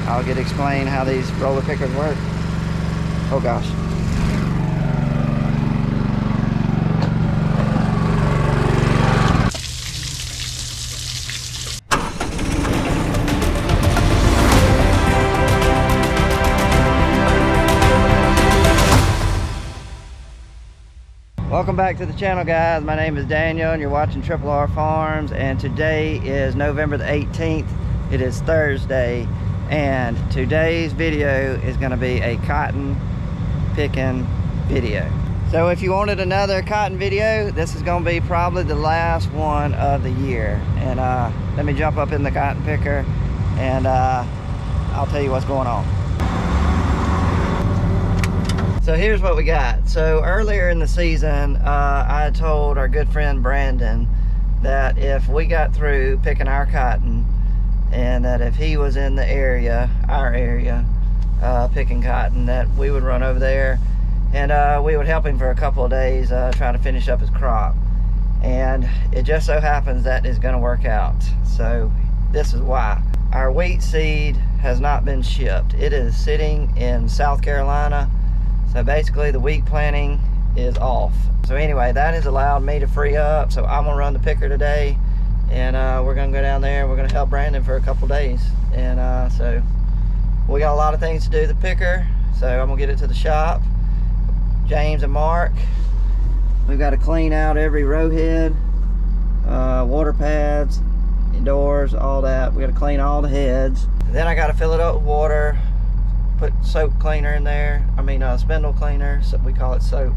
I'll get to explain how these roller pickers work. Oh gosh. Welcome back to the channel, guys. My name is Daniel and you're watching Triple R Farms, and today is November the 18th. It is Thursday, and today's video is going to be a cotton picking video. So if you wanted another cotton video, this is going to be probably the last one of the year. And let me jump up in the cotton picker and I'll tell you what's going on. So here's what we got. So earlier in the season, I had told our good friend Brandon that if we got through picking our cotton, and that if he was in the area, our area, picking cotton, that we would run over there and we would help him for a couple of days trying to finish up his crop. And it just so happens that is going to work out. So this is why. Our wheat seed has not been shipped. It is sitting in South Carolina. So basically the wheat planting is off. So anyway, that has allowed me to free up. So I'm gonna run the picker today, and we're gonna go down there and we're gonna help Brandon for a couple days. And so we got a lot of things to do the picker. So I'm gonna get it to the shop. James and Mark, we've got to clean out every row head, water pads, doors, all that. We got to clean all the heads. Then I got to fill it up with water. Put soap cleaner in there. I mean spindle cleaner, so we call it soap.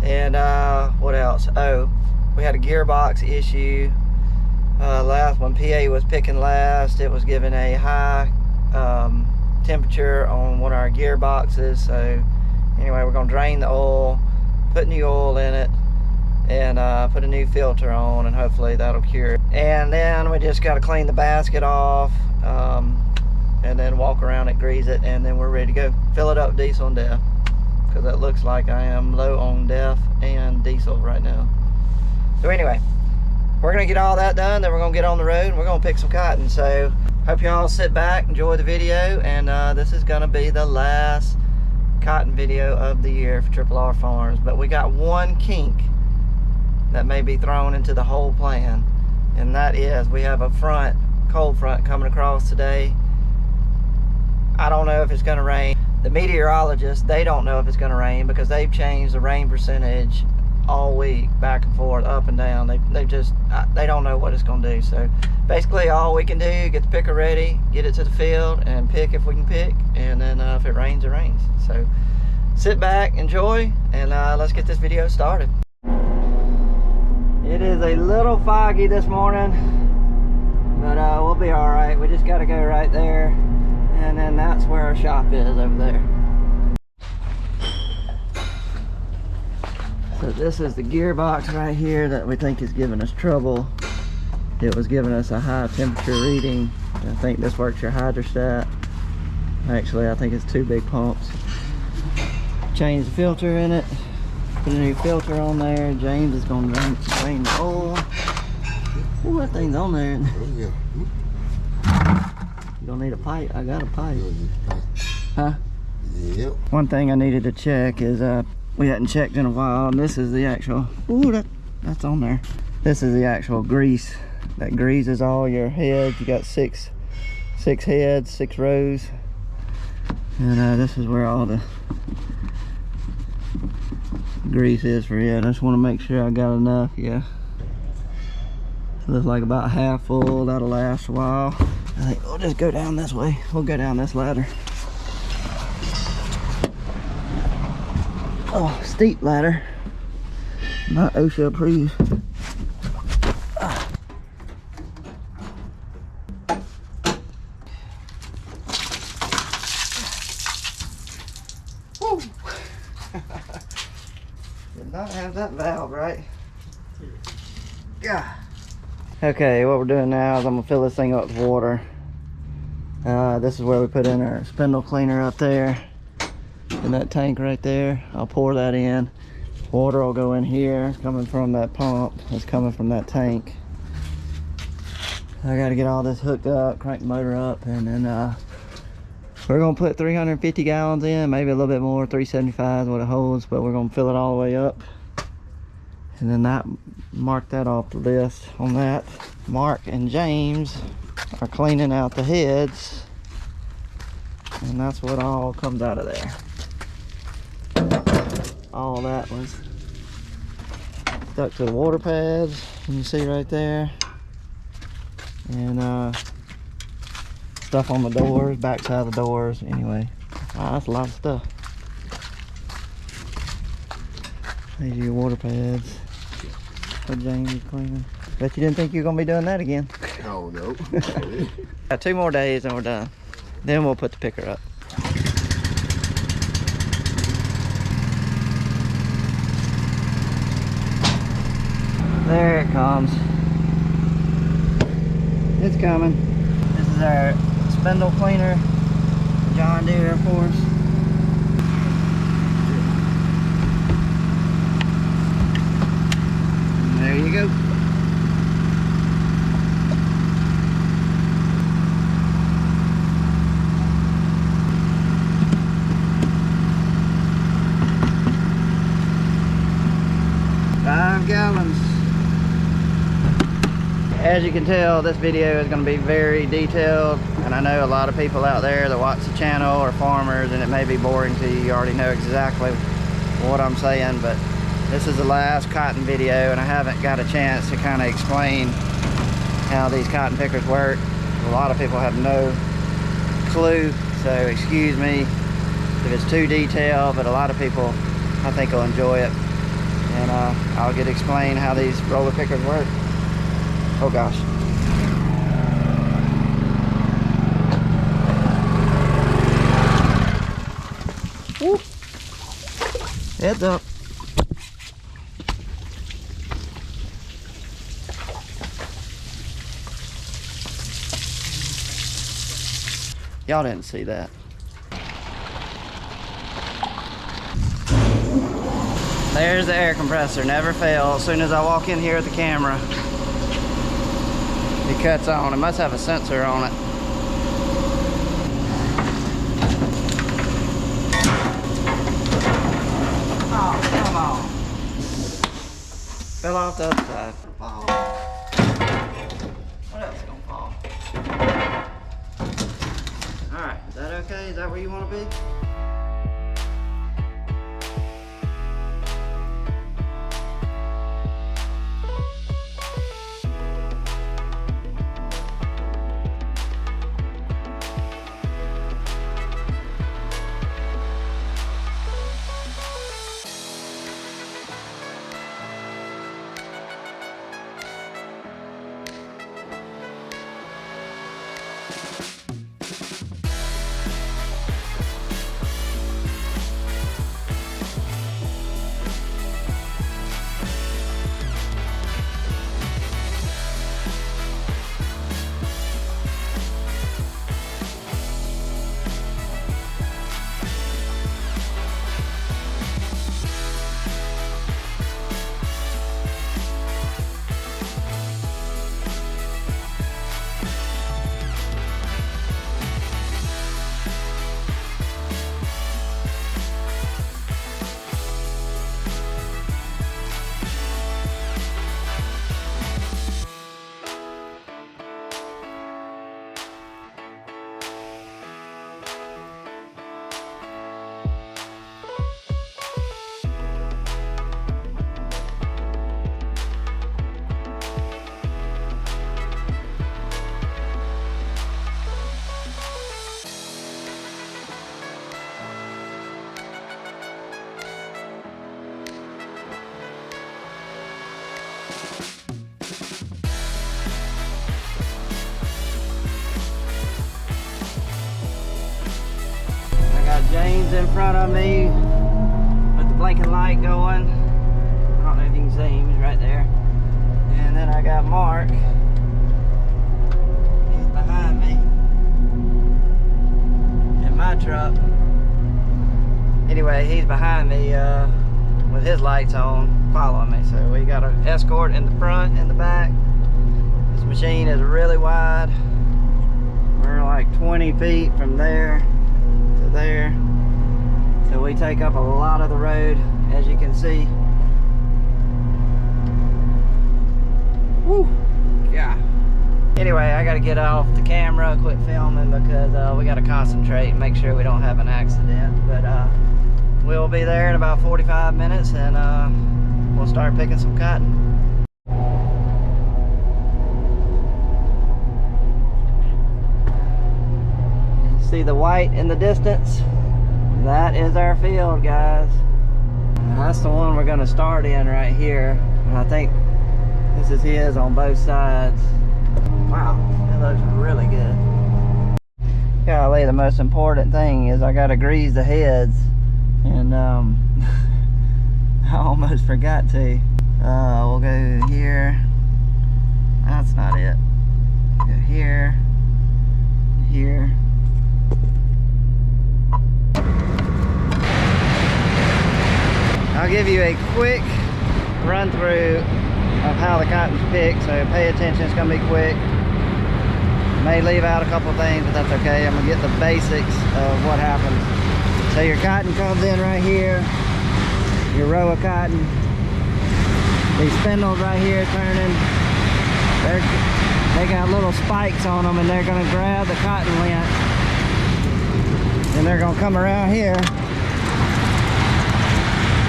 And what else? Oh, we had a gearbox issue last when PA was picking last. It was given a high temperature on one of our gearboxes. So anyway, we're gonna drain the oil, put new oil in it, and put a new filter on, and hopefully that'll cure it. And then we just got to clean the basket off, and then walk around it, grease it, and then we're ready to go. Fill it up diesel and DEF, because it looks like I am low on DEF and diesel right now. So anyway, we're gonna get all that done, then we're gonna get on the road and we're gonna pick some cotton. So hope y'all sit back, enjoy the video, and this is gonna be the last cotton video of the year for Triple R Farms. But we got one kink that may be thrown into the whole plan, and that is we have a cold front coming across today. I don't know if it's going to rain. The meteorologists, they don't know if it's going to rain, because they've changed the rain percentage all week, back and forth, up and down. They don't know what it's going to do. So basically all we can do, get the picker ready, get it to the field, and pick if we can pick, and then if it rains, it rains. So sit back, enjoy, and let's get this video started. It is a little foggy this morning, but we'll be all right. We just got to go right there. And then that's where our shop is, over there. So this is the gearbox right here that we think is giving us trouble. It was giving us a high temperature reading. I think this works your hydrostat. Actually, I think it's two big pumps. Change the filter in it. Put a new filter on there. James is going to drain the oil. Ooh, that thing's on there. You don't need a pipe. I got a pipe. Huh? Yep. One thing I needed to check is we hadn't checked in a while, and this is the actual, ooh, that's on there. This is the actual grease that greases all your heads. You got six heads, 6 rows, and this is where all the grease is for it. I just want to make sure I got enough. Yeah, looks like about half full. That'll last a while. I think we'll just go down this way. We'll go down this ladder. Oh, steep ladder. Not OSHA approved. Woo! Did not have that valve right. Yeah. Okay, what we're doing now is I'm gonna fill this thing up with water. This is where we put in our spindle cleaner up there in that tank right there. I'll pour that in. Water will go in here, coming from that pump. It's coming from that tank. I got to get all this hooked up, crank the motor up, and then We're gonna put 350 gallons in, maybe a little bit more. 375 is what it holds, but we're gonna fill it all the way up. And then that, mark that off the list on that. Mark and James are cleaning out the heads, and that's what all comes out of there. All that was stuck to the water pads, you can see right there. And stuff on the doors, backside of the doors. Anyway, wow, that's a lot of stuff. These are your water pads. What James is cleaning. Bet you didn't think you were gonna be doing that again. Oh no. Got 2 more days and we're done. Then we'll put the picker up. There it comes. It's coming. This is our spindle cleaner, John Deere, of course. And there you go. Gallons. As you can tell, this video is going to be very detailed, and I know a lot of people out there that watch the channel are farmers and it may be boring to you. You already know exactly what I'm saying, but this is the last cotton video and I haven't got a chance to kind of explain how these cotton pickers work. A lot of people have no clue, so excuse me if it's too detailed, but a lot of people I think will enjoy it. And I'll get to explain how these roller pickers work. Oh gosh. Woo. Heads up. Y'all didn't see that. There's the air compressor, never fails. As soon as I walk in here with the camera, it cuts on. It must have a sensor on it. Oh, come on. Fell off the other side. Fall. What else is gonna fall? Alright, is that okay? Is that where you want to be? James in front of me with the blinking light going. I don't know if you can see him, he's right there. And then I got Mark. He's behind me in my truck. Anyway, he's behind me with his lights on, following me. So we got an escort in the front and the back. This machine is really wide. We're like 20 feet from there to there. So we take up a lot of the road, as you can see. Woo! Yeah. Anyway, I gotta get off the camera, quit filming, because we gotta concentrate and make sure we don't have an accident. But we'll be there in about 45 minutes, and we'll start picking some cotton. See the white in the distance? That is our field, guys. That's the one we're gonna start in right here. And I think this is his on both sides. Wow, it looks really good. Golly, the most important thing is I gotta grease the heads. And I almost forgot to. We'll go here. That's not it. Go here, here. I'll give you a quick run through of how the cotton's picked, so pay attention, it's gonna be quick. May leave out a couple things, but that's okay. I'm gonna get the basics of what happens. So your cotton comes in right here, your row of cotton. These spindles right here turning, they got little spikes on them, and they're gonna grab the cotton lint, and they're gonna come around here.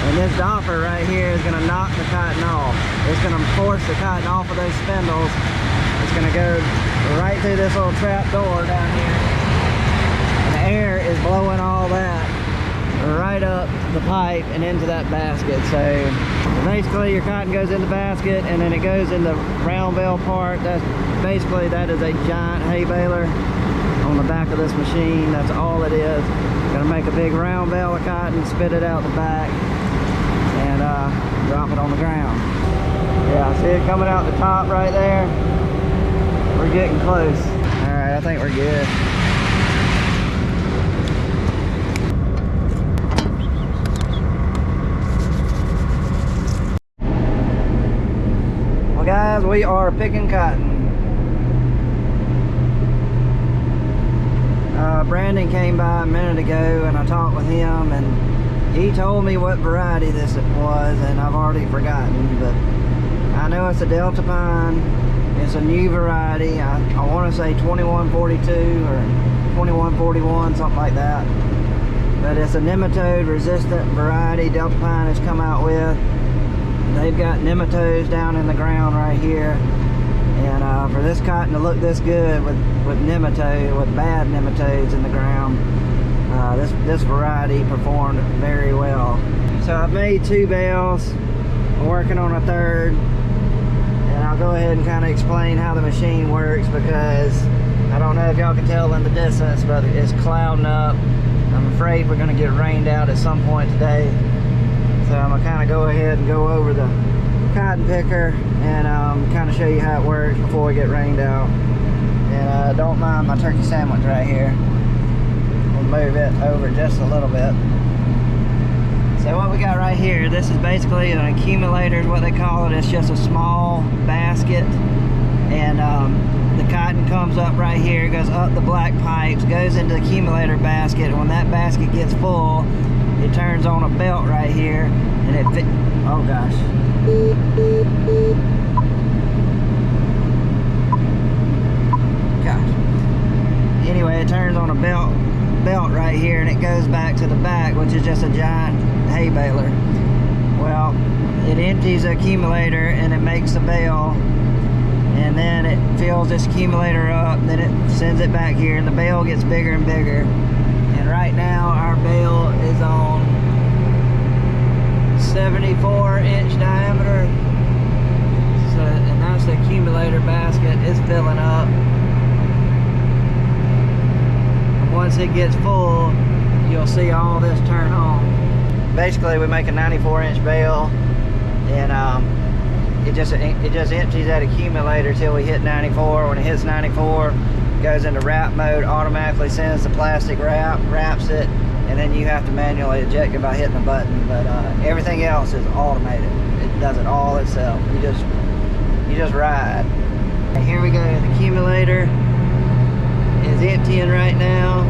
And this dopper right here is going to knock the cotton off. It's going to force the cotton off of those spindles. It's going to go right through this little trap door down here. And the air is blowing all that right up the pipe and into that basket. So basically your cotton goes in the basket, and then it goes in the round bale part. That's basically, that is a giant hay baler on the back of this machine. That's all it is. Gonna make a big round bale of cotton, spit it out the back, and drop it on the ground. Yeah, see it coming out the top right there? We're getting close. All right, I think we're good. Well guys, we are picking cotton. Brandon came by a minute ago, and I talked with him, and he told me what variety this was, and I've already forgotten, but I know it's a Delta Pine. It's a new variety. I want to say 2142 or 2141, something like that. But it's a nematode resistant variety Delta Pine has come out with. They've got nematodes down in the ground right here. And for this cotton to look this good with bad nematodes in the ground, this variety performed very well. So I've made 2 bales. I'm working on a third, and I'll go ahead and kind of explain how the machine works, because I don't know if y'all can tell in the distance, but it's clouding up. I'm afraid we're going to get rained out at some point today. So I'm going to kind of go ahead and go over the cotton picker and kind of show you how it works before we get rained out. And don't mind my turkey sandwich right here. We'll move it over just a little bit. So what we got right here, this is basically an accumulator is what they call it. It's just a small basket, and the cotton comes up right here, goes up the black pipes, goes into the accumulator basket, and when that basket gets full, it turns on a belt right here, and it fit. Oh gosh. Gosh. Anyway, it turns on a belt right here, and it goes back to the back, which is just a giant hay baler. Well, it empties the accumulator and it makes the bale, and then it fills this accumulator up, then it sends it back here, and the bale gets bigger and bigger. And right now our bale is on 74-inch diameter. So, and that's the accumulator basket. It's filling up. Once it gets full, you'll see all this turn on. Basically, we make a 94-inch bale, and it just empties that accumulator till we hit 94. When it hits 94, it goes into wrap mode, automatically sends the plastic wraps it, and then you have to manually eject it by hitting a button. But everything else is automated. It does it all itself. You just ride. And here we go. The accumulator is emptying right now.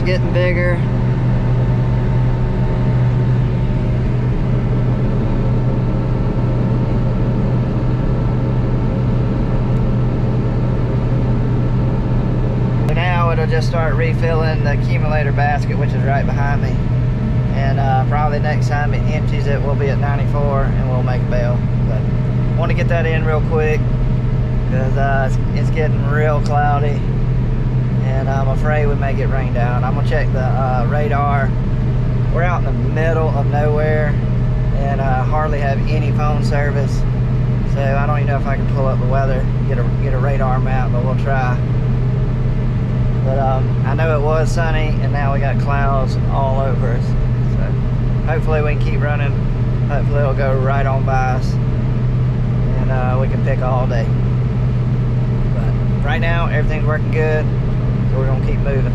getting bigger. So now it'll just start refilling the accumulator basket, which is right behind me. And probably next time it empties it, we'll be at 94 and we'll make a bail. But want to get that in real quick because it's getting real cloudy. And I'm afraid we may get rained out. I'm gonna check the radar. We're out in the middle of nowhere and hardly have any phone service. So I don't even know if I can pull up the weather, get a radar map, but we'll try. But I know it was sunny and now we got clouds all over us. So hopefully we can keep running. Hopefully it'll go right on by us and we can pick all day. But right now everything's working good. So we're gonna keep moving.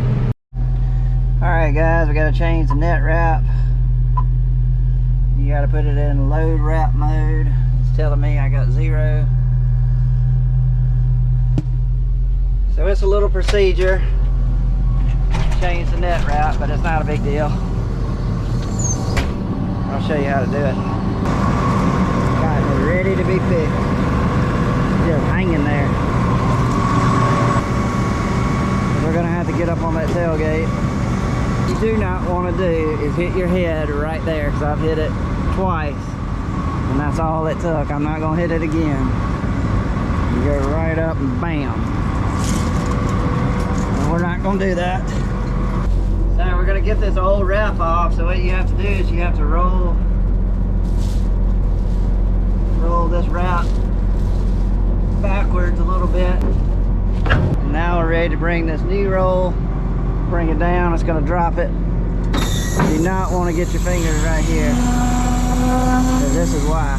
Alright guys, we gotta change the net wrap. You gotta put it in load wrap mode. It's telling me I got 0. So it's a little procedure. Change the net wrap, but it's not a big deal. I'll show you how to do it. Got it ready to be fixed. Just hanging there. We're gonna have to get up on that tailgate. What you do not want to do is hit your head right there, because I've hit it twice and that's all it took. I'm not gonna hit it again. You go right up and bam. And we're not gonna do that. So we're gonna get this old wrap off. So what you have to do is you have to roll this wrap backwards a little bit. Now we're ready to bring this new roll, bring it down. It's going to drop it. You do not want to get your fingers right here, because this is why.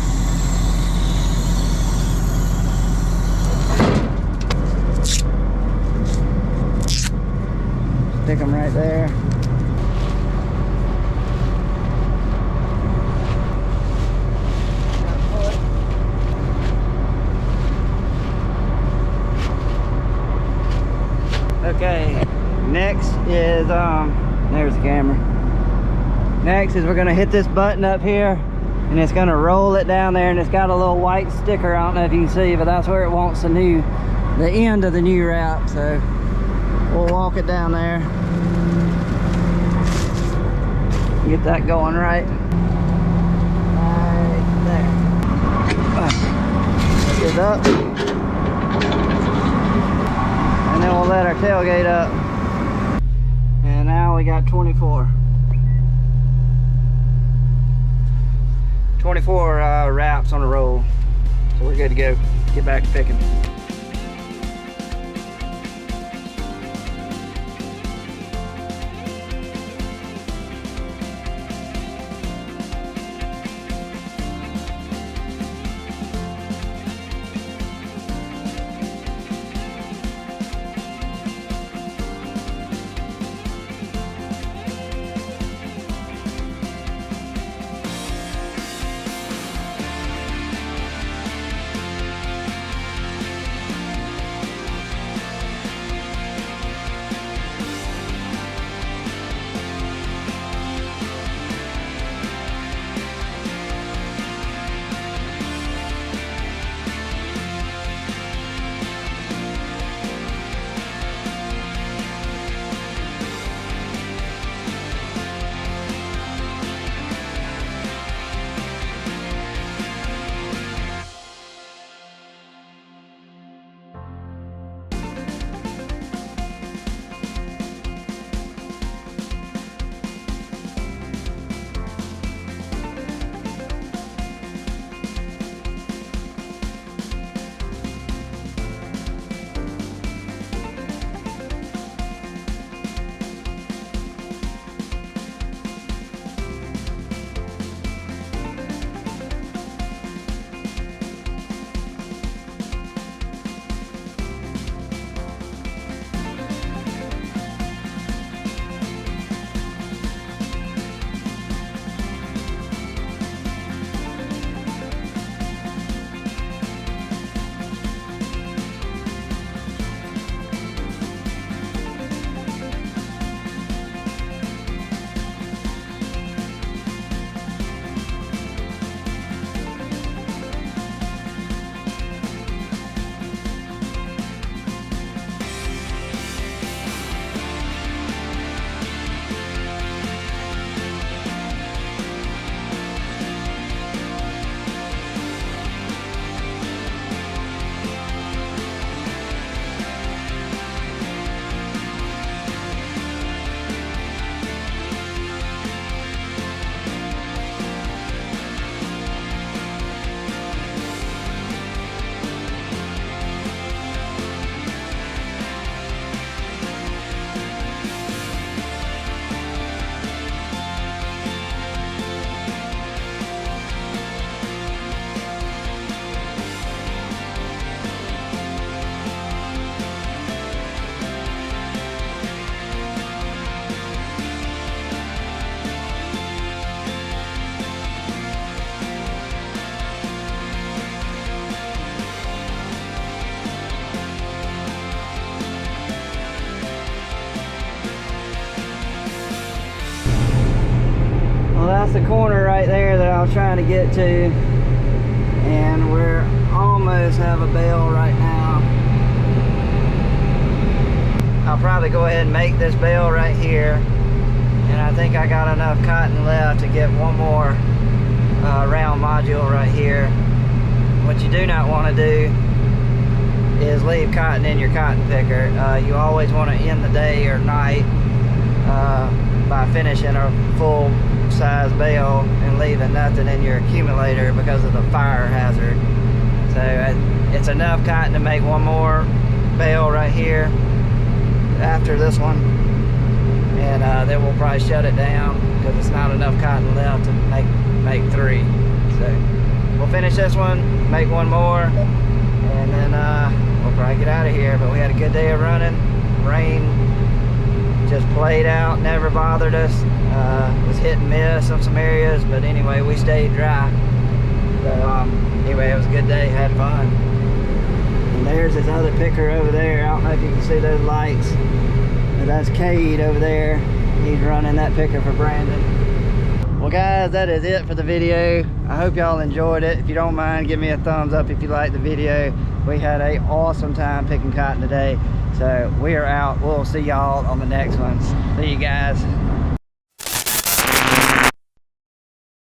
Stick them right there. Okay, next is there's the camera. Next is we're gonna hit this button up here and it's gonna roll it down there, and it's got a little white sticker. I don't know if you can see, but that's where it wants the end of the new wrap. So we'll walk it down there, get that going right there. Lift it up. And then we'll let our tailgate up. And now we got 24 wraps on the roll. So we're good to go. Get back to picking. That's the corner right there that I was trying to get to, and we're almost have a bale right now. I'll probably go ahead and make this bale right here, and I think I got enough cotton left to get one more round module right here. What you do not want to do is leave cotton in your cotton picker. You always want to end the day or night by finishing a full size bale and leaving nothing in your accumulator because of the fire hazard. So it's enough cotton to make one more bale right here after this one, and then we'll probably shut it down because it's not enough cotton left to make 3. So we'll finish this one, make one more, and then we'll probably get out of here. But we had a good day of running. Rain just played out, never bothered us. Was hit and miss on some areas, but anyway, we stayed dry. So anyway, it was a good day, had fun. And there's this other picker over there. I don't know if you can see those lights, but that's Cade over there. He's running that picker for Brandon. Well guys, that is it for the video. I hope y'all enjoyed it. If you don't mind, give me a thumbs up if you liked the video. We had an awesome time picking cotton today. So we are out. We'll see y'all on the next ones. See you guys.